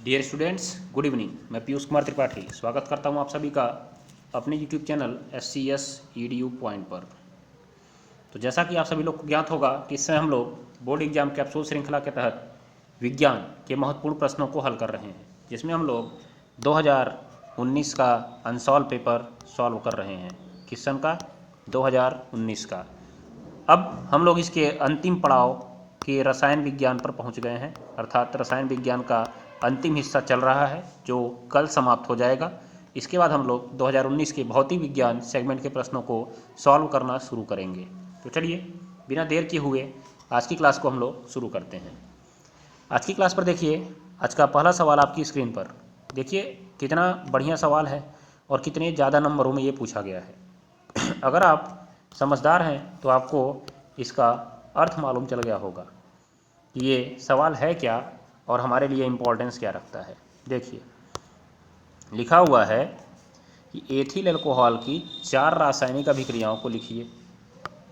Dear students, good evening. मैं पीयूष कुमार त्रिपाठी स्वागत करता हूं आप सभी का अपने YouTube channel SCS EDU point पर। तो जैसा कि आप सभी लोग को ज्ञात होगा कि इस समय हम लोग बोर्ड एग्जाम कैप्सूल श्रृंखला के तहत विज्ञान के महत्वपूर्ण प्रश्नों को हल कर रहे हैं, जिसमें हम लोग 2019 का अनसॉल्व पेपर सॉल्व कर रहे हैं। किस सन का? 2019 का। अब हम लोग इसके अंतिम पड़ाव के रसायन विज्ञान पर पहुंच गए हैं, अर्थात रसायन विज्ञान का अंतिम हिस्सा चल रहा है जो कल समाप्त हो जाएगा। इसके बाद हम लोग 2019 के भौतिक विज्ञान सेगमेंट के प्रश्नों को सॉल्व करना शुरू करेंगे। तो चलिए बिना देर किए हुए आज की क्लास को हम लोग शुरू करते हैं। आज की क्लास पर देखिए, आज का पहला सवाल आपकी स्क्रीन पर देखिए, कितना बढ़िया सवाल है और कितने ज़्यादा नंबरों में ये पूछा गया है। अगर आप समझदार हैं तो आपको इसका अर्थ मालूम चल गया होगा कि ये सवाल है क्या और हमारे लिए इम्पोर्टेंस क्या रखता है। देखिए, लिखा हुआ है कि एथिल अल्कोहल की 4 रासायनिक अभिक्रियाओं को लिखिए।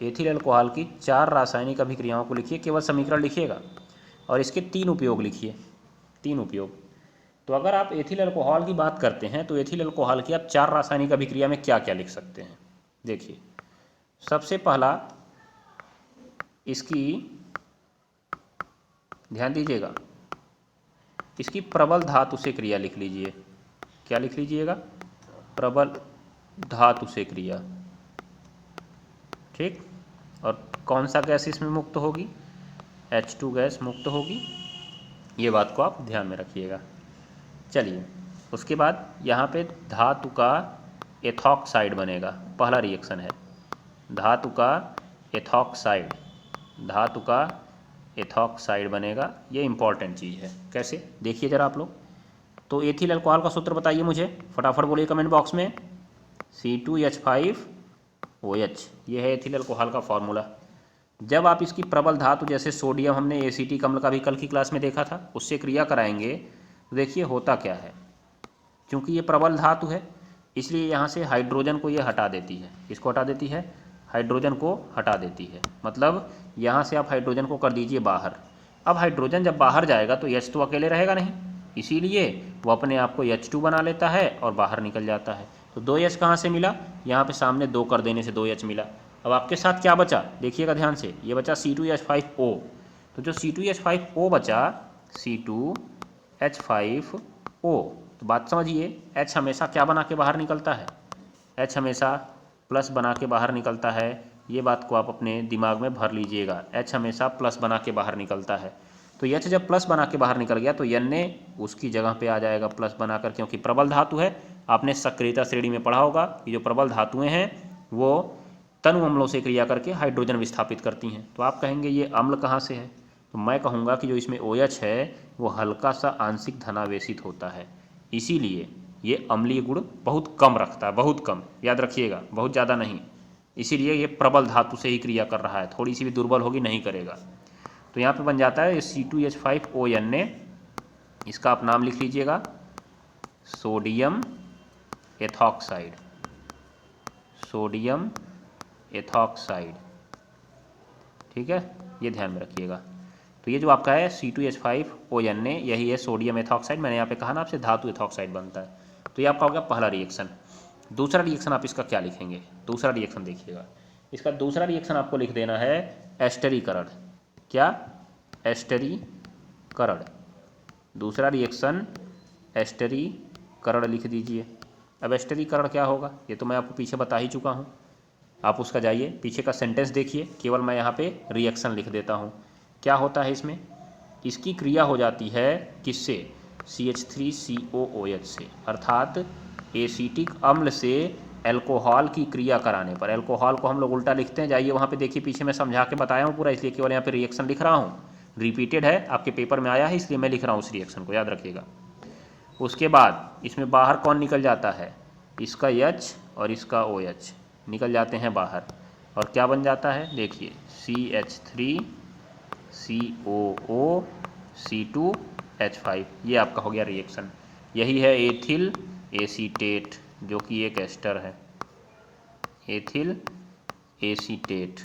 एथिल अल्कोहल की 4 रासायनिक अभिक्रियाओं को लिखिए, केवल समीकरण लिखिएगा और इसके 3 उपयोग लिखिए। 3 उपयोग। तो अगर आप एथिल अल्कोहल की बात करते हैं तो एथिल अल्कोहल की आप 4 रासायनिक अभिक्रिया में क्या क्या लिख सकते हैं। देखिए, सबसे पहला इसकी, ध्यान दीजिएगा, इसकी प्रबल धातु से क्रिया लिख लीजिए। क्या लिख लीजिएगा? प्रबल धातु से क्रिया। ठीक। और कौन सा गैस इसमें मुक्त होगी? H2 गैस मुक्त होगी। ये बात को आप ध्यान में रखिएगा। चलिए, उसके बाद यहाँ पे धातु का एथॉक्साइड बनेगा। पहला रिएक्शन है धातु का एथॉक्साइड। धातु का एथॉक्साइड बनेगा। ये इंपॉर्टेंट चीज़ है। कैसे? देखिए ज़रा आप लोग। तो एथिल अल्कोहल का सूत्र बताइए मुझे, फटाफट बोलिए कमेंट बॉक्स में। C2H5OH, ये है एथिल अल्कोहल का फॉर्मूला। जब आप इसकी प्रबल धातु जैसे सोडियम, हमने एसिटिक अम्ल का भी कल की क्लास में देखा था, उससे क्रिया कराएंगे तो देखिए होता क्या है। क्योंकि ये प्रबल धातु है इसलिए यहाँ से हाइड्रोजन को ये हटा देती है। किसको हटा देती है? हाइड्रोजन को हटा देती है। मतलब यहाँ से आप हाइड्रोजन को कर दीजिए बाहर। अब हाइड्रोजन जब बाहर जाएगा तो H तो अकेले रहेगा नहीं, इसीलिए वो अपने आप को H2 बना लेता है और बाहर निकल जाता है। तो 2H कहाँ से मिला? यहाँ पे सामने 2 कर देने से 2H मिला। अब आपके साथ क्या बचा? देखिएगा ध्यान से, ये बचा C2H5O। तो जो C2H5O बचा, C2H5O, तो बात समझिए, H हमेशा क्या बना के बाहर निकलता है? H हमेशा प्लस बना के बाहर निकलता है। ये बात को आप अपने दिमाग में भर लीजिएगा। H हमेशा प्लस बना के बाहर निकलता है। तो H जब प्लस बना के बाहर निकल गया तो N उसकी जगह पे आ जाएगा प्लस बनाकर, क्योंकि प्रबल धातु है। आपने सक्रियता श्रेणी में पढ़ा होगा कि जो प्रबल धातुएं हैं वो तनु अम्लों से क्रिया करके हाइड्रोजन विस्थापित करती हैं। तो आप कहेंगे ये अम्ल कहाँ से है? तो मैं कहूँगा कि जो इसमें OH है वो हल्का सा आंशिक धनावेशित होता है, इसीलिए ये अम्लीय गुण बहुत कम रखता है। बहुत कम, याद रखिएगा, बहुत ज़्यादा नहीं। इसीलिए ये प्रबल धातु से ही क्रिया कर रहा है, थोड़ी सी भी दुर्बल होगी नहीं करेगा। तो यहाँ पे बन जाता है C2H5ONA। इसका आप नाम लिख लीजिएगा, सोडियम एथॉक्साइड। सोडियम एथॉक्साइड, ठीक है, ये ध्यान में रखिएगा। तो ये जो आपका है C2H5ONA, यही है सोडियम एथॉक्साइड। मैंने यहाँ पे कहा ना आपसे, धातु एथॉक्साइड बनता है। तो ये आपका हो गया पहला रिएक्शन। दूसरा रिएक्शन आप इसका क्या लिखेंगे? दूसरा रिएक्शन देखिएगा, इसका दूसरा रिएक्शन आपको लिख देना है एस्टरीकरण। क्या? एस्टरीकरण। दूसरा रिएक्शन एस्टरीकरण लिख दीजिए। अब एस्टरीकरण क्या होगा ये तो मैं आपको पीछे बता ही चुका हूँ, आप उसका जाइए पीछे का सेंटेंस देखिए, केवल मैं यहाँ पे रिएक्शन लिख देता हूँ। क्या होता है इसमें? इसकी क्रिया हो जाती है किससे? CH3COOH से, अर्थात एसिटिक अम्ल से अल्कोहल की क्रिया कराने पर। अल्कोहल को हम लोग उल्टा लिखते हैं, जाइए वहाँ पे देखिए, पीछे मैं समझा के बताया हूँ पूरा, इसलिए केवल यहाँ पे रिएक्शन लिख रहा हूँ। रिपीटेड है, आपके पेपर में आया है इसलिए मैं लिख रहा हूँ उस रिएक्शन को, याद रखिएगा। उसके बाद इसमें बाहर कौन निकल जाता है? इसका H और इसका OH निकल जाते हैं बाहर, और क्या बन जाता है? देखिए, CH3COO C2H5, ये आपका हो गया रिएक्शन। यही है एथिल एसीटेट, जो कि एक एस्टर है। एथिल एसीटेट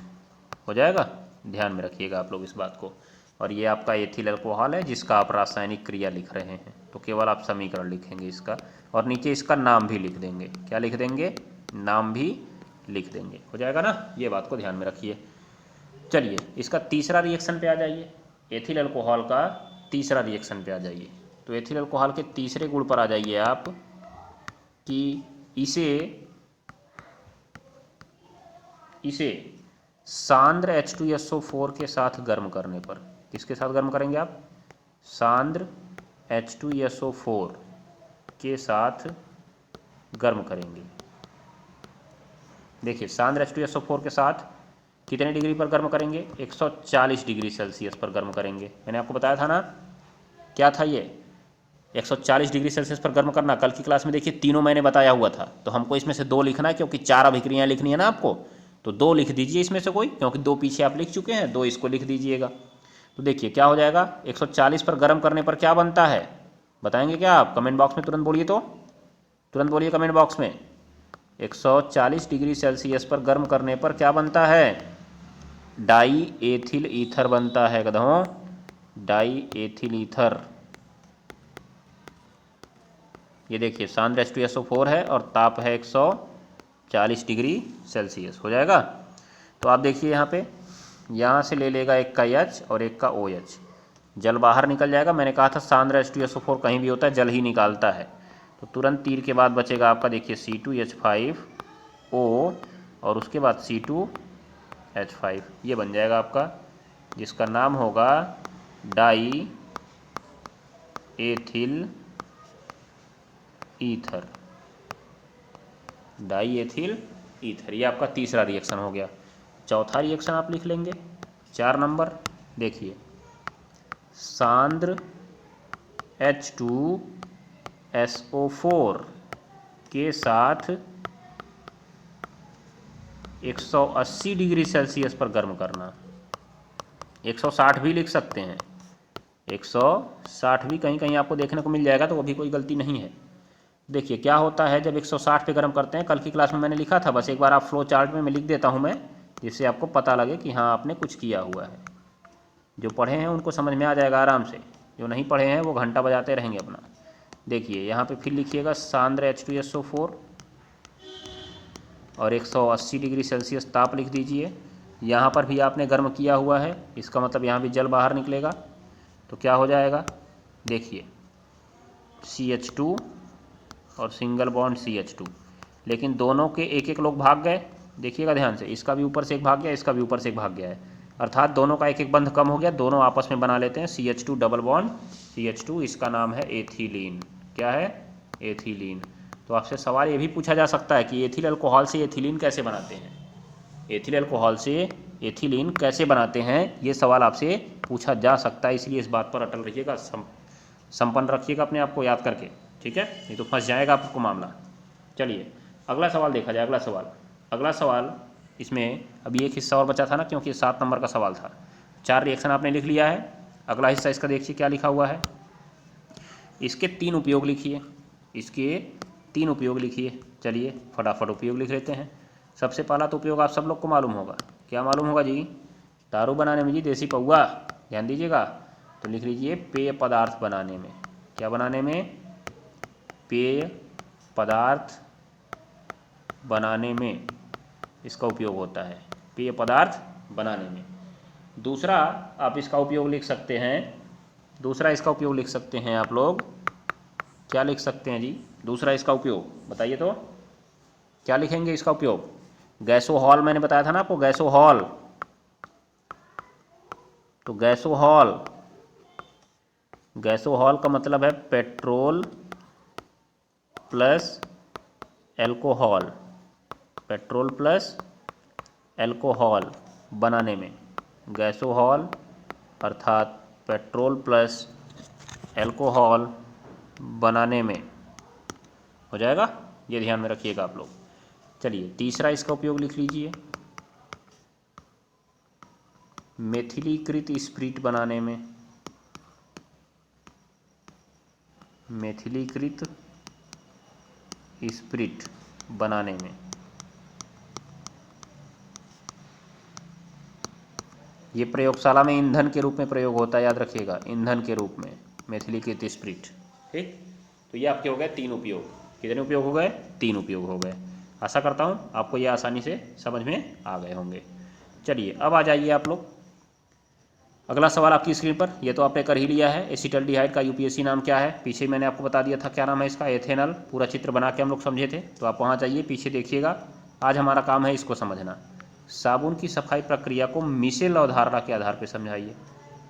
हो जाएगा, ध्यान में रखिएगा आप लोग इस बात को। और ये आपका एथिल अल्कोहल है जिसका आप रासायनिक क्रिया लिख रहे हैं, तो केवल आप समीकरण लिखेंगे इसका, और नीचे इसका नाम भी लिख देंगे। क्या लिख देंगे? नाम भी लिख देंगे। हो जाएगा ना, ये बात को ध्यान में रखिए। चलिए इसका तीसरा रिएक्शन पे आ जाइए, एथिल अल्कोहल का तीसरा रिएक्शन पे आ जाइए। तो एथिल अल्कोहल के तीसरे गुण पर आ जाइए आप कि इसे सांद्र H2SO4 के साथ गर्म करने पर, किसके साथ गर्म करेंगे आप? सांद्र H2SO4 के साथ गर्म करेंगे। देखिए सांद्र H2SO4 के साथ कितने डिग्री पर गर्म करेंगे? 140 डिग्री सेल्सियस पर गर्म करेंगे। मैंने आपको बताया था ना, क्या था ये? 140 डिग्री सेल्सियस पर गर्म करना। कल की क्लास में देखिए तीनों मैंने बताया हुआ था, तो हमको इसमें से 2 लिखना है, क्योंकि 4 अभिक्रियाएं लिखनी है ना आपको, तो 2 लिख दीजिए इसमें से कोई, क्योंकि 2 पीछे आप लिख चुके हैं, 2 इसको लिख दीजिएगा। तो देखिए क्या हो जाएगा, 140 पर गर्म करने पर क्या बनता है, बताएंगे क्या आप? कमेंट बॉक्स में तुरंत बोलिए, तो तुरंत बोलिए कमेंट बॉक्स में। 140 डिग्री सेल्सियस पर गर्म करने पर क्या बनता है? डाई एथिल ईथर बनता है गधों, डाई एथिल ईथर। ये देखिए सांद्र H2SO4 है और ताप है 140 डिग्री सेल्सियस। हो जाएगा। तो आप देखिए यहाँ से ले लेगा एक का H और एक का OH, जल बाहर निकल जाएगा। मैंने कहा था सांद्र H2SO4 कहीं भी होता है जल ही निकालता है, तो तुरंत तीर के बाद बचेगा आपका, देखिए C2H5O और उसके बाद C2H5, ये बन जाएगा आपका, जिसका नाम होगा die ethyl ether, die ethyl ether. ये आपका तीसरा रिएक्शन हो गया। चौथा रिएक्शन आप लिख लेंगे 4 नंबर। देखिए सांद्र H2SO4 के साथ 180 डिग्री सेल्सियस पर गर्म करना। 160 भी लिख सकते हैं, 160 भी कहीं कहीं आपको देखने को मिल जाएगा, तो वो भी कोई गलती नहीं है। देखिए क्या होता है जब 160 पे गर्म करते हैं, कल की क्लास में मैंने लिखा था, बस एक बार आप फ्लो चार्ट में मैं लिख देता हूँ मैं, जिससे आपको पता लगे कि हाँ आपने कुछ किया हुआ है। जो पढ़े हैं उनको समझ में आ जाएगा आराम से, जो नहीं पढ़े हैं वो घंटा बजाते रहेंगे अपना। देखिए यहाँ पे फिर लिखिएगा सांद्र H2SO4 और 180 डिग्री सेल्सियस ताप लिख दीजिए। यहाँ पर भी आपने गर्म किया हुआ है, इसका मतलब यहाँ भी जल बाहर निकलेगा, तो क्या हो जाएगा? देखिए CH2 और सिंगल बॉन्ड CH2, लेकिन दोनों के एक एक लोग भाग गए। देखिएगा ध्यान से, इसका भी ऊपर से एक भाग गया, इसका भी ऊपर से एक भाग गया है, अर्थात दोनों का एक एक बंध कम हो गया, दोनों आपस में बना लेते हैं CH2 डबल बॉन्ड CH2, इसका नाम है एथिलीन। क्या है? एथिलीन। तो आपसे सवाल ये भी पूछा जा सकता है कि एथिल अल्कोहल से एथिलीन कैसे बनाते हैं, एथिल अल्कोहल से एथिलीन कैसे बनाते हैं, ये सवाल आपसे पूछा जा सकता है। इसलिए इस बात पर अटल रहिएगा, संपन्न रखिएगा अपने आप को याद करके, ठीक है, नहीं तो फंस जाएगा आपको मामला। चलिए अगला सवाल देखा जाए। अगला सवाल इसमें अभी एक हिस्सा और बचा था ना, क्योंकि 7 नंबर का सवाल था। 4 रिएक्शन आपने लिख लिया है, अगला हिस्सा इसका देखिए क्या लिखा हुआ है। इसके 3 उपयोग लिखिए, इसके 3 उपयोग लिखिए। चलिए फटाफट उपयोग लिख लेते हैं। सबसे पहला तो उपयोग आप सब लोग को मालूम होगा, क्या मालूम होगा जी? दारू बनाने में जी, देसी पौआ, ध्यान दीजिएगा। तो लिख लीजिए पेय पदार्थ बनाने में। क्या बनाने में? पेय पदार्थ बनाने में इसका उपयोग होता है, पेय पदार्थ बनाने में। दूसरा आप इसका उपयोग लिख सकते हैं, दूसरा इसका उपयोग लिख सकते हैं आप लोग, क्या लिख सकते हैं जी? दूसरा इसका उपयोग बताइए तो, क्या लिखेंगे इसका उपयोग? गैसोहॉल, मैंने बताया था ना आपको, गैसोहॉल। तो गैसोहॉल का मतलब है petrol plus alcohol, petrol plus alcohol बनाने में। गैसोहॉल अर्थात पेट्रोल प्लस एल्कोहल बनाने में हो जाएगा, ये ध्यान में रखिएगा आप लोग। चलिए तीसरा इसका उपयोग लिख लीजिए, मेथिलीकृत स्प्रिट बनाने में। मेथिलीकृत स्प्रिट बनाने में, ये प्रयोगशाला में ईंधन के रूप में प्रयोग होता है, याद रखिएगा, ईंधन के रूप में मेथिलीकृत स्प्रिट। ठीक, तो ये आपके हो गए 3 उपयोग। कितने उपयोग हो गए? 3 उपयोग हो गए। आशा करता हूँ आपको ये आसानी से समझ में आ गए होंगे। चलिए अब आ जाइए आप लोग, अगला सवाल आपकी स्क्रीन पर। ये तो आपने कर ही लिया है, एसिटल्डिहाइड का यूपीएससी नाम क्या है? पीछे मैंने आपको बता दिया था क्या नाम है इसका, एथेनॉल। पूरा चित्र बना के हम लोग समझे थे, तो आप वहाँ जाइए, पीछे देखिएगा। आज हमारा काम है इसको समझना। साबुन की सफाई प्रक्रिया को मिशेल अवधारणा के आधार पर समझाइए।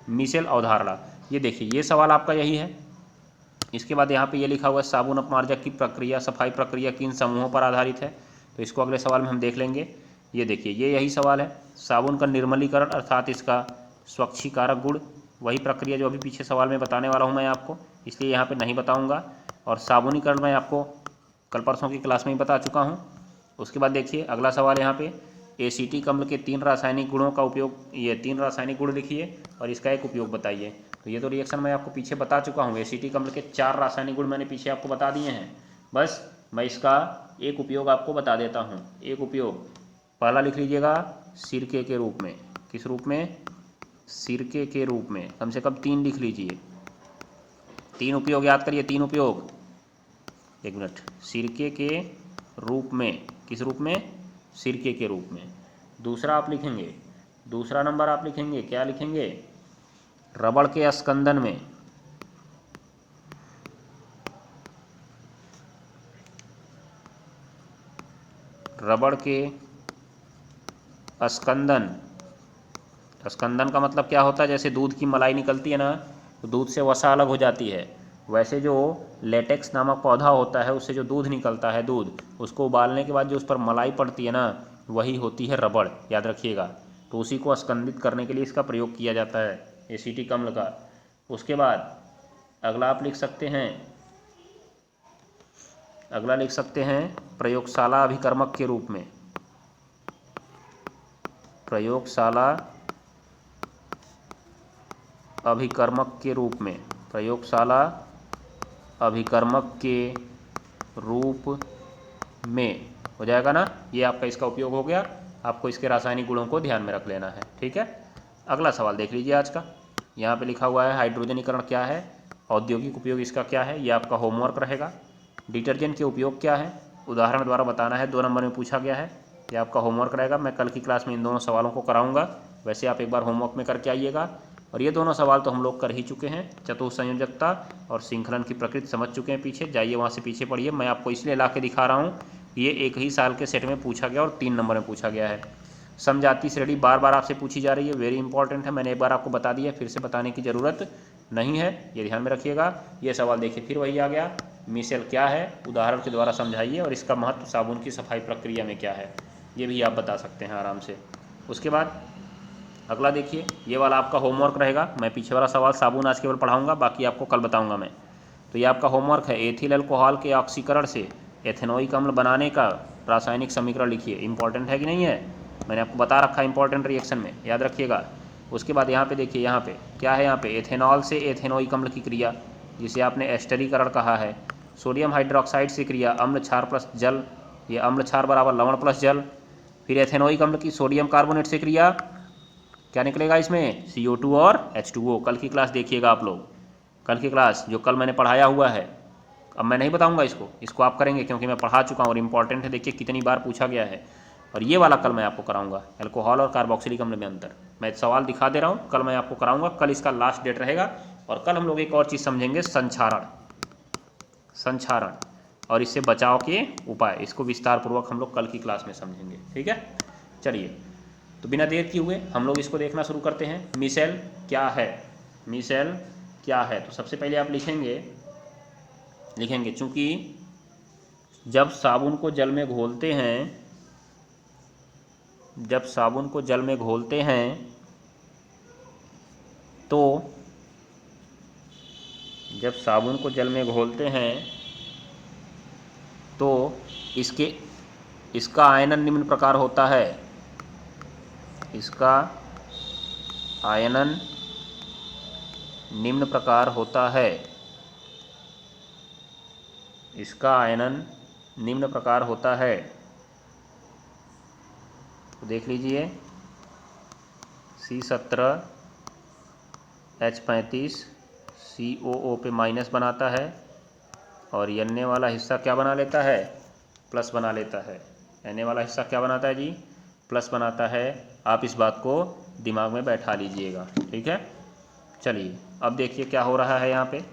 मिशेल अवधारणा, ये देखिए ये सवाल आपका यही है। इसके बाद यहाँ पे ये लिखा हुआ है साबुन अपमार्जक की प्रक्रिया, सफाई प्रक्रिया किन समूहों पर आधारित है? तो इसको अगले सवाल में हम देख लेंगे। ये देखिए ये यही सवाल है, साबुन का निर्मलीकरण अर्थात इसका स्वच्छीकारक गुण, वही प्रक्रिया जो अभी पीछे सवाल में बताने वाला हूँ मैं आपको, इसलिए यहाँ पे नहीं बताऊँगा। और साबुनीकरण मैं आपको कल परसों की क्लास में ही बता चुका हूँ। उसके बाद देखिए अगला सवाल यहाँ पे, एसीटिक अम्ल के 3 रासायनिक गुणों का उपयोग, ये 3 रासायनिक गुण लिखिए और इसका एक उपयोग बताइए। तो ये तो रिएक्शन मैं आपको पीछे बता चुका हूँ, एसीटिक अम्ल के 4 रासायनिक गुण मैंने पीछे आपको बता दिए हैं। बस मैं इसका एक उपयोग आपको बता देता हूँ। एक उपयोग पहला लिख लीजिएगा, सिरके के रूप में। किस रूप में? सिरके के रूप में। कम से कम 3 लिख लीजिए, 3 उपयोग याद करिए, 3 उपयोग। एक मिनट, सिरके के रूप में। किस रूप में? सिरके के रूप में। दूसरा आप लिखेंगे, दूसरा नंबर आप लिखेंगे, क्या लिखेंगे? रबड़ के स्कंदन में। रबड़ के स्कंदन। स्कंदन का मतलब क्या होता है? जैसे दूध की मलाई निकलती है ना, तो दूध से वसा अलग हो जाती है, वैसे जो लेटेक्स नामक पौधा होता है उससे जो दूध निकलता है, दूध उसको उबालने के बाद जो उस पर मलाई पड़ती है ना, वही होती है रबड़, याद रखिएगा। तो उसी को स्कंदित करने के लिए इसका प्रयोग किया जाता है, एसीटिक अम्ल का। उसके बाद अगला आप लिख सकते हैं, अगला लिख सकते हैं प्रयोगशाला अभिकर्मक के रूप में। प्रयोगशाला अभिकर्मक के रूप में। प्रयोगशाला अभिकर्मक के रूप में हो जाएगा ना, ये आपका इसका उपयोग हो गया। आपको इसके रासायनिक गुणों को ध्यान में रख लेना है, ठीक है। अगला सवाल देख लीजिए आज का, यहाँ पे लिखा हुआ है हाइड्रोजनीकरण क्या है, औद्योगिक उपयोग इसका क्या है, ये आपका होमवर्क रहेगा। डिटर्जेंट के उपयोग क्या है, उदाहरण द्वारा बताना है, 2 नंबर में पूछा गया है, ये आपका होमवर्क रहेगा। मैं कल की क्लास में इन दोनों सवालों को कराऊंगा, वैसे आप एक बार होमवर्क में करके आइएगा। और ये दोनों सवाल तो हम लोग कर ही चुके हैं, चतुस्संयोजकता और श्रृंखलन की प्रकृति समझ चुके हैं। पीछे जाइए, वहाँ से पीछे पढ़िए, मैं आपको इसलिए ला के दिखा रहा हूँ, ये एक ही साल के सेट में पूछा गया और 3 नंबर में पूछा गया है। समजातीय श्रेणी बार बार आपसे पूछी जा रही है, वेरी इंपॉर्टेंट है, मैंने एक बार आपको बता दिया, फिर से बताने की ज़रूरत नहीं है, ये ध्यान में रखिएगा। ये सवाल देखिए फिर वही आ गया, मिशेल क्या है, उदाहरण के द्वारा समझाइए, और इसका महत्व साबुन की सफाई प्रक्रिया में क्या है, ये भी आप बता सकते हैं आराम से। उसके बाद अगला देखिए, ये वाला आपका होमवर्क रहेगा। मैं पीछे वाला सवाल साबुन आज केवल पढ़ाऊंगा, बाकी आपको कल बताऊंगा मैं। तो ये आपका होमवर्क है, एथिल अल्कोहल के ऑक्सीकरण से एथेनोइक अम्ल बनाने का रासायनिक समीकरण लिखिए। इंपॉर्टेंट है कि नहीं है, मैंने आपको बता रखा है इंपॉर्टेंट रिएक्शन में, याद रखिएगा। उसके बाद यहाँ पे देखिए, यहाँ पे क्या है, यहाँ पे एथेनॉल से एथेनोइक अम्ल की क्रिया, जिसे आपने एस्टरीकरण कहा है। सोडियम हाइड्रोक्साइड से क्रिया, अम्ल क्षार प्लस जल, ये अम्ल क्षार बराबर लवण प्लस जल। फिर एथेनोइक अम्ल की सोडियम कार्बोनेट से क्रिया, क्या निकलेगा इसमें, CO2 और H2O। कल की क्लास देखिएगा आप लोग, कल की क्लास जो कल मैंने पढ़ाया हुआ है। अब मैं नहीं बताऊंगा इसको आप करेंगे, क्योंकि मैं पढ़ा चुका हूँ और इंपॉर्टेंट है, देखिए कितनी बार पूछा गया है। और ये वाला कल मैं आपको कराऊंगा, अल्कोहल और कार्बोक्सिलिक अम्ल में अंतर। मैं सवाल दिखा दे रहा हूँ, कल मैं आपको कराऊंगा, कल इसका लास्ट डेट रहेगा। और कल हम लोग एक और चीज़ समझेंगे, संक्षारण और इससे बचाव के उपाय, इसको विस्तार पूर्वक हम लोग कल की क्लास में समझेंगे, ठीक है। चलिए, तो बिना देर किए हुए हम लोग इसको देखना शुरू करते हैं। मिशेल क्या है, मिशेल क्या है, तो सबसे पहले आप लिखेंगे चूंकि जब साबुन को जल में घोलते हैं, जब साबुन को जल में घोलते हैं तो, जब साबुन को जल में घोलते हैं तो इसका आयनन निम्न प्रकार होता है, इसका आयनन निम्न प्रकार होता है, इसका आयनन निम्न प्रकार होता है। तो देख लीजिए, C17H35 COO पे माइनस बनाता है और Na वाला हिस्सा क्या बना लेता है, प्लस बना लेता है। Na वाला हिस्सा क्या बनाता है जी, प्लस बनाता है। आप इस बात को दिमाग में बैठा लीजिएगा, ठीक है। चलिए अब देखिए क्या हो रहा है यहाँ पे।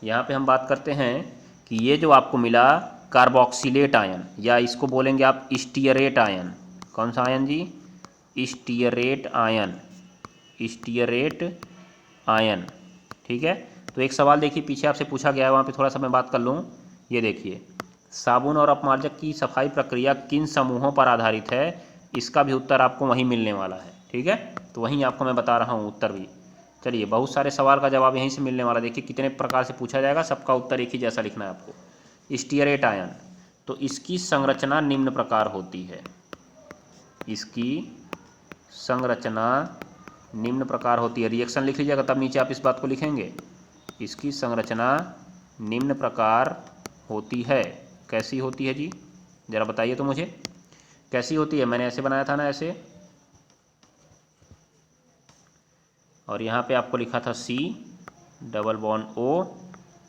यहाँ पे हम बात करते हैं कि ये जो आपको मिला कार्बोक्सिलेट आयन, या इसको बोलेंगे आप स्टीयरेट आयन। कौन सा आयन जी, स्टीयरेट आयन, स्टीयरेट आयन, ठीक है। तो एक सवाल देखिए पीछे आपसे पूछा गया है, वहाँ पे थोड़ा सा मैं बात कर लूँ। ये देखिए, साबुन और अपमार्जक की सफाई प्रक्रिया किन समूहों पर आधारित है, इसका भी उत्तर आपको वहीं मिलने वाला है, ठीक है। तो वहीं आपको मैं बता रहा हूँ उत्तर भी। चलिए, बहुत सारे सवाल का जवाब यहीं से मिलने वाला। देखिए कितने प्रकार से पूछा जाएगा, सबका उत्तर एक ही जैसा लिखना है आपको। स्टीयरेट आयन, तो इसकी संरचना निम्न प्रकार होती है, इसकी संरचना निम्न प्रकार होती है। रिएक्शन लिख लीजिएगा, तब नीचे आप इस बात को लिखेंगे। इसकी संरचना निम्न प्रकार होती है। कैसी होती है जी, ज़रा बताइए तो मुझे, कैसी होती है। मैंने ऐसे बनाया था ना, ऐसे, और यहाँ पे आपको लिखा था C डबल बॉन्ड O,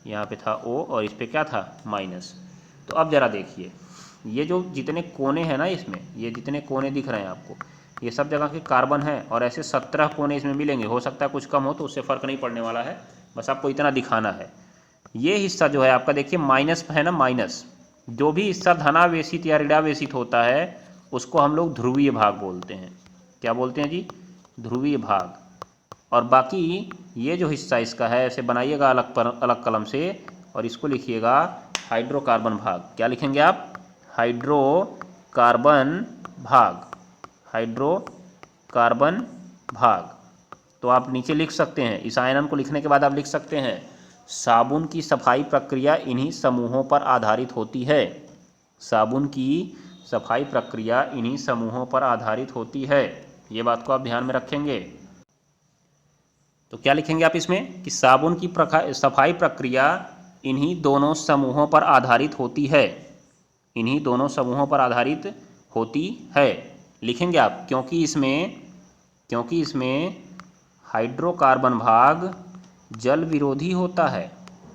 यहाँ पे था O और इस पे क्या था, माइनस। तो अब ज़रा देखिए, ये जो जितने कोने हैं ना इसमें, ये जितने कोने दिख रहे हैं आपको, ये सब जगह के कार्बन है और ऐसे 17 कोने इसमें मिलेंगे। हो सकता है कुछ कम हो, तो उससे फ़र्क नहीं पड़ने वाला है, बस आपको इतना दिखाना है। ये हिस्सा जो है आपका, देखिए माइनस है ना, माइनस। जो भी हिस्सा धनावेशित या ऋणावेशित होता है उसको हम लोग ध्रुवीय भाग बोलते हैं। क्या बोलते हैं जी, ध्रुवीय भाग। और बाकी ये जो हिस्सा इसका है, ऐसे बनाइएगा अलग कलम से, और इसको लिखिएगा हाइड्रोकार्बन भाग। क्या लिखेंगे आप, हाइड्रोकार्बन भाग, हाइड्रोकार्बन भाग। तो आप नीचे लिख सकते हैं, इस आयनन को लिखने के बाद आप लिख सकते हैं, साबुन की सफाई प्रक्रिया इन्हीं समूहों पर आधारित होती है। साबुन की सफाई प्रक्रिया इन्हीं समूहों पर आधारित होती है। ये बात को आप ध्यान में रखेंगे। तो क्या लिखेंगे आप इसमें कि साबुन की सफाई प्रक्रिया इन्हीं दोनों समूहों पर आधारित होती है, इन्हीं दोनों समूहों पर आधारित होती है, लिखेंगे आप। क्योंकि इसमें हाइड्रोकार्बन भाग जल विरोधी होता है।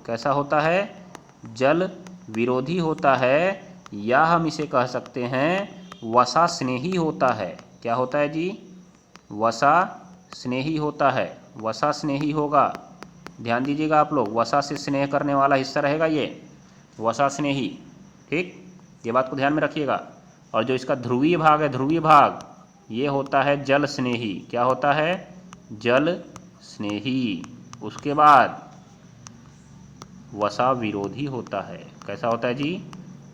कैसा होता है, जल विरोधी होता है, या हम इसे कह सकते हैं वसा स्नेही होता है। क्या होता है जी, वसा स्नेही होता है, वसा स्नेही होगा। ध्यान दीजिएगा आप लोग, वसा से स्नेह करने वाला हिस्सा रहेगा ये, वसा स्नेही, ठीक। ये बात को ध्यान में रखिएगा। और जो इसका ध्रुवीय भाग है, ध्रुवीय भाग, ये होता है जल स्नेही। क्या होता है, जल स्नेही। उसके बाद वसा विरोधी होता है। कैसा होता है जी,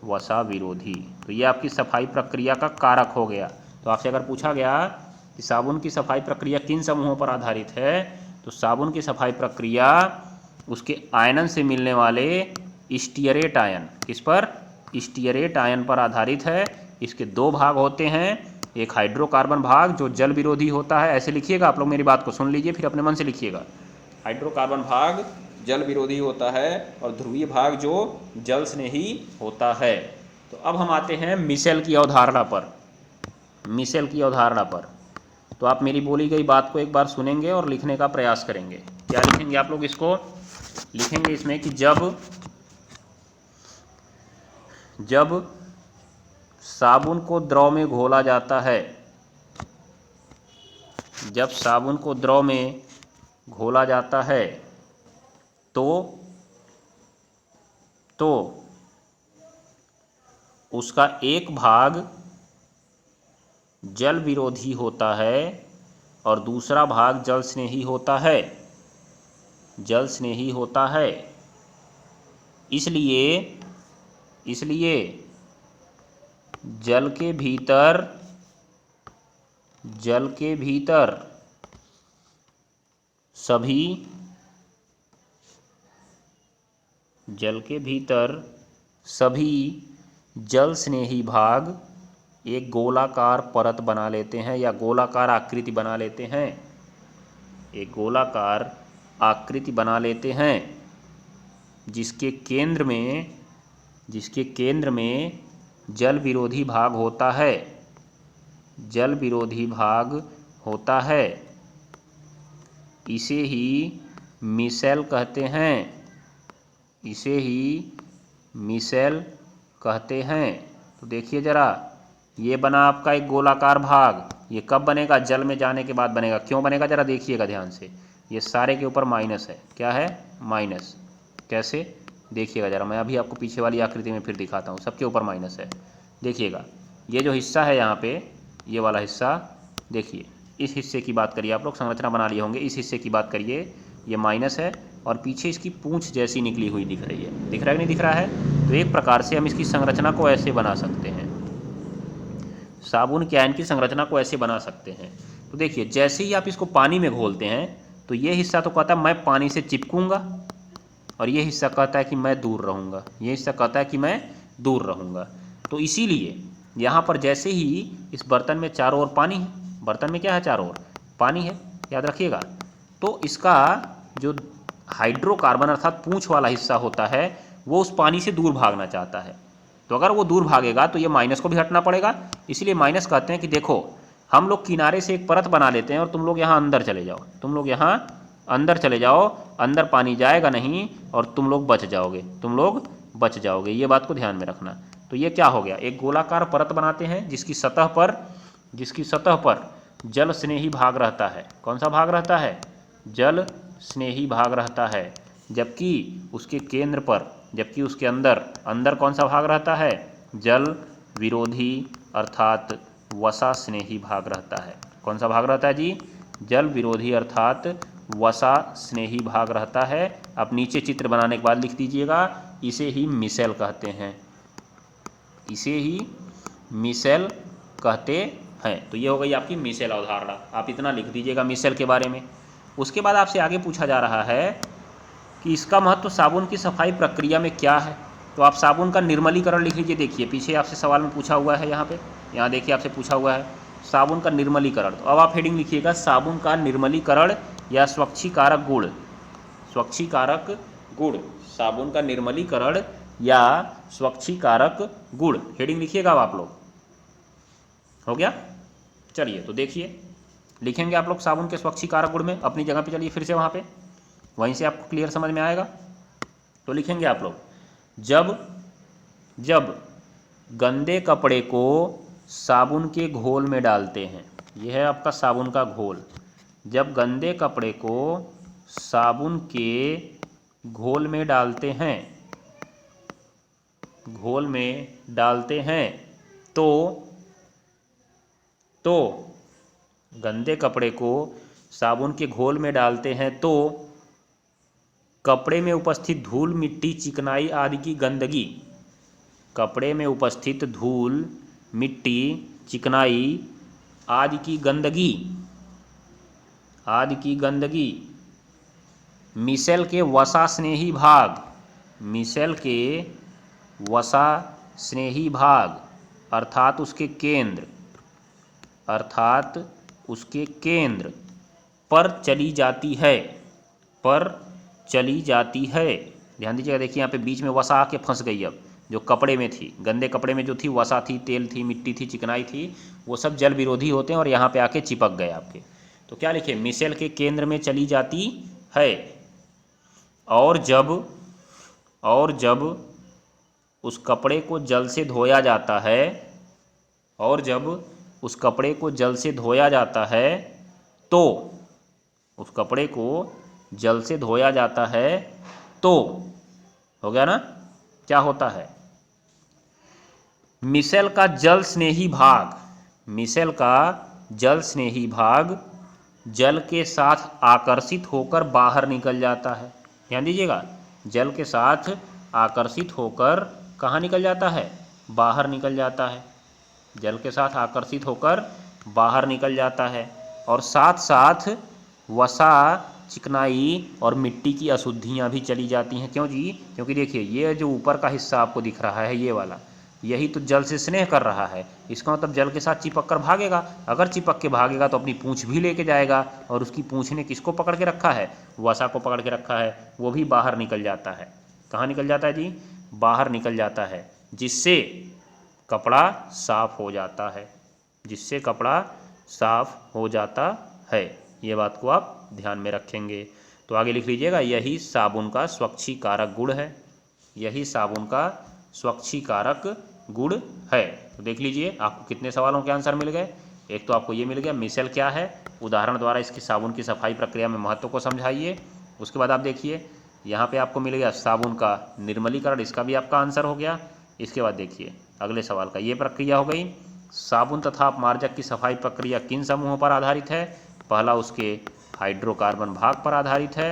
वसा विरोधी। तो ये आपकी सफाई प्रक्रिया का कारक हो गया। तो आपसे अगर पूछा गया कि साबुन की सफाई प्रक्रिया किन समूहों पर आधारित है, तो साबुन की सफाई प्रक्रिया उसके आयनन से मिलने वाले स्टीयरेट आयन, किस पर, स्टीयरेट आयन पर आधारित है। इसके दो भाग होते हैं, एक हाइड्रोकार्बन भाग जो जल विरोधी होता है, ऐसे लिखिएगा आप लोग, मेरी बात को सुन लीजिए फिर अपने मन से लिखिएगा। हाइड्रोकार्बन भाग जल विरोधी होता है और ध्रुवीय भाग जो जल स्नेही होता है। तो अब हम आते हैं मिशेल की अवधारणा पर, मिशेल की अवधारणा पर। तो आप मेरी बोली गई बात को एक बार सुनेंगे और लिखने का प्रयास करेंगे। क्या लिखेंगे आप लोग, इसको लिखेंगे इसमें कि जब साबुन को द्रव में घोला जाता है, जब साबुन को द्रव में घोला जाता है तो उसका एक भाग जल विरोधी होता है और दूसरा भाग जल स्नेही होता है, जल स्नेही होता है। इसलिए जल के भीतर सभी जल स्नेही भाग एक गोलाकार परत बना लेते हैं या गोलाकार आकृति बना लेते हैं, एक गोलाकार आकृति बना लेते हैं, जिसके केंद्र में जल विरोधी भाग होता है। जल विरोधी भाग होता है, इसे ही मिसेल कहते हैं, इसे ही मिसेल कहते हैं। तो देखिए ज़रा, ये बना आपका एक गोलाकार भाग, ये कब बनेगा? जल में जाने के बाद बनेगा। क्यों बनेगा ज़रा देखिएगा ध्यान से, ये सारे के ऊपर माइनस है। क्या है? माइनस। कैसे? देखिएगा ज़रा, मैं अभी आपको पीछे वाली आकृति में फिर दिखाता हूँ। सबके ऊपर माइनस है। देखिएगा, ये जो हिस्सा है यहाँ पे, ये वाला हिस्सा, देखिए इस हिस्से की बात करिए, आप लोग संरचना बना लिए होंगे, इस हिस्से की बात करिए, ये माइनस है और पीछे इसकी पूंछ जैसी निकली हुई दिख रही है। दिख रहा है कि नहीं दिख रहा है? तो एक प्रकार से हम इसकी संरचना को ऐसे बना सकते हैं, साबुन के आयन की संरचना को ऐसे बना सकते हैं। तो देखिए, जैसे ही आप इसको पानी में घोलते हैं तो ये हिस्सा तो कहता है मैं पानी से चिपकूंगा, और ये हिस्सा कहता है कि मैं दूर रहूँगा, ये हिस्सा कहता है कि मैं दूर रहूँगा। तो इसीलिए यहाँ पर जैसे ही इस बर्तन में चारों ओर पानी है, बर्तन में क्या है? चारों ओर पानी है, याद रखिएगा। तो इसका जो हाइड्रोकार्बन अर्थात पूंछ वाला हिस्सा होता है, वो उस पानी से दूर भागना चाहता है। तो अगर वो दूर भागेगा तो ये माइनस को भी हटना पड़ेगा। इसलिए माइनस कहते हैं कि देखो, हम लोग किनारे से एक परत बना लेते हैं और तुम लोग यहाँ अंदर चले जाओ, तुम लोग यहाँ अंदर चले जाओ, अंदर पानी जाएगा नहीं और तुम लोग बच जाओगे, तुम लोग बच जाओगे। ये बात को ध्यान में रखना। तो ये क्या हो गया? एक गोलाकार परत बनाते हैं जिसकी सतह पर जल स्नेही भाग रहता है। कौन सा भाग रहता है? जल स्नेही भाग रहता है। जबकि उसके केंद्र पर, जबकि उसके अंदर कौन सा भाग रहता है? जल विरोधी अर्थात वसा स्नेही भाग रहता है। कौन सा भाग रहता है जी? जल विरोधी अर्थात वसा स्नेही भाग रहता है। अब नीचे चित्र बनाने के बाद लिख दीजिएगा, इसे ही मिसेल कहते हैं, इसे ही मिसेल कहते हैं। तो ये हो गई आपकी मिसेल अवधारणा। आप इतना लिख दीजिएगा मिसेल के बारे में। उसके बाद आपसे आगे पूछा जा रहा है कि इसका महत्व साबुन की सफाई प्रक्रिया में क्या है। तो आप साबुन का निर्मलीकरण लिख लीजिए। देखिए पीछे आपसे सवाल में पूछा हुआ है, यहाँ देखिए आपसे पूछा हुआ है साबुन का निर्मलीकरण। तो अब आप हेडिंग लिखिएगा, साबुन का निर्मलीकरण या स्वच्छीकारक गुण। स्वच्छीकारक गुण, साबुन का निर्मलीकरण या स्वच्छीकारक गुण, हेडिंग लिखिएगा आप लोग। हो गया? चलिए तो देखिए, लिखेंगे आप लोग साबुन के स्वच्छीकारक गुण में अपनी जगह पे। चलिए फिर से वहाँ पे, वहीं से आपको क्लियर समझ में आएगा। तो लिखेंगे आप लोग, जब गंदे कपड़े को साबुन के घोल में डालते हैं, यह है आपका साबुन का घोल। जब गंदे कपड़े को साबुन के घोल में डालते हैं, घोल में डालते हैं तो गंदे कपड़े को साबुन के घोल में डालते हैं तो कपड़े में उपस्थित धूल, मिट्टी, चिकनाई आदि की गंदगी, कपड़े में उपस्थित धूल, मिट्टी, चिकनाई आदि की गंदगी मिसेल के वसा स्नेही भाग, मिसेल के वसा स्नेही भाग अर्थात उसके केंद्र पर चली जाती है, ध्यान दीजिएगा। देखिए यहाँ पे बीच में वसा आके फंस गई। अब जो कपड़े में थी, गंदे कपड़े में जो थी, वसा थी, तेल थी, मिट्टी थी, चिकनाई थी, वो सब जल विरोधी होते हैं और यहाँ पे आके चिपक गए आपके। तो क्या लिखे? मिसेल के केंद्र में चली जाती है। और जब उस कपड़े को जल से धोया जाता है, और जब उस कपड़े को जल से धोया जाता है तो उस कपड़े को जल से धोया जाता है तो हो गया ना? क्या होता है? मिसेल का जल स्नेही भाग जल के साथ आकर्षित होकर बाहर निकल जाता है। ध्यान दीजिएगा, जल के साथ आकर्षित होकर कहाँ निकल जाता है? बाहर निकल जाता है। जल के साथ आकर्षित होकर बाहर निकल जाता है और साथ साथ वसा, चिकनाई और मिट्टी की अशुद्धियाँ भी चली जाती हैं। क्यों जी? क्योंकि देखिए ये जो ऊपर का हिस्सा आपको दिख रहा है, ये वाला, यही तो जल से स्नेह कर रहा है। इसका मतलब जल के साथ चिपक कर भागेगा। अगर चिपक के भागेगा तो अपनी पूँछ भी लेके जाएगा, और उसकी पूँछ ने किसको पकड़ के रखा है? वसा को पकड़ के रखा है। वो भी बाहर निकल जाता है। कहाँ निकल जाता है जी? बाहर निकल जाता है, जिससे कपड़ा साफ हो जाता है, जिससे कपड़ा साफ हो जाता है। ये बात को आप ध्यान में रखेंगे। तो आगे लिख लीजिएगा, यही साबुन का स्वच्छीकारक गुण है। यही साबुन का स्वच्छीकारक गुण है। तो देख लीजिए आपको कितने सवालों के आंसर मिल गए। एक तो आपको ये मिल गया मिसेल क्या है, उदाहरण द्वारा इसकी साबुन की सफाई प्रक्रिया में महत्व को समझाइए। उसके बाद आप देखिए यहाँ पे आपको मिल गया साबुन का निर्मलीकरण, इसका भी आपका आंसर हो गया। इसके बाद देखिए अगले सवाल का ये प्रक्रिया हो गई, साबुन तथा अपमार्जक की सफाई प्रक्रिया किन समूहों पर आधारित है। पहला उसके हाइड्रोकार्बन भाग पर आधारित है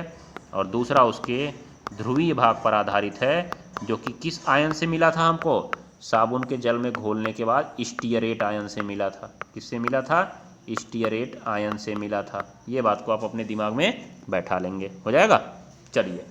और दूसरा उसके ध्रुवीय भाग पर आधारित है, जो कि किस आयन से मिला था हमको, साबुन के जल में घोलने के बाद स्टीयरेट आयन से मिला था। किससे मिला था, स्टीयरेट आयन से मिला था। ये बात को आप अपने दिमाग में बैठा लेंगे, हो जाएगा। चलिए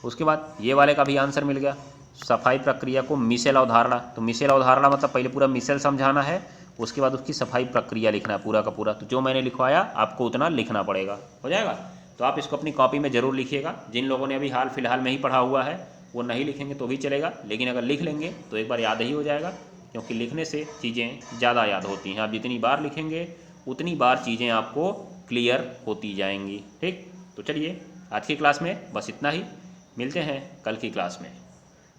उसके बाद ये वाले का भी आंसर मिल गया, सफाई प्रक्रिया को मिसेल अवधारणा। तो मिसेल अवधारणा मतलब पहले पूरा मिसेल समझाना है, उसके बाद उसकी सफाई प्रक्रिया लिखना है पूरा का पूरा। तो जो मैंने लिखवाया आपको उतना लिखना पड़ेगा, हो जाएगा। तो आप इसको अपनी कॉपी में ज़रूर लिखिएगा। जिन लोगों ने अभी हाल फिलहाल में ही पढ़ा हुआ है वो नहीं लिखेंगे तो भी चलेगा, लेकिन अगर लिख लेंगे तो एक बार याद ही हो जाएगा, क्योंकि लिखने से चीज़ें ज़्यादा याद होती हैं। आप जितनी बार लिखेंगे उतनी बार चीज़ें आपको क्लियर होती जाएंगी। ठीक, तो चलिए आज की क्लास में बस इतना ही, मिलते हैं कल की क्लास में।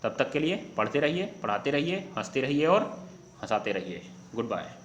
तब तक के लिए पढ़ते रहिए, पढ़ाते रहिए, हंसते रहिए और हंसाते रहिए। Good bye.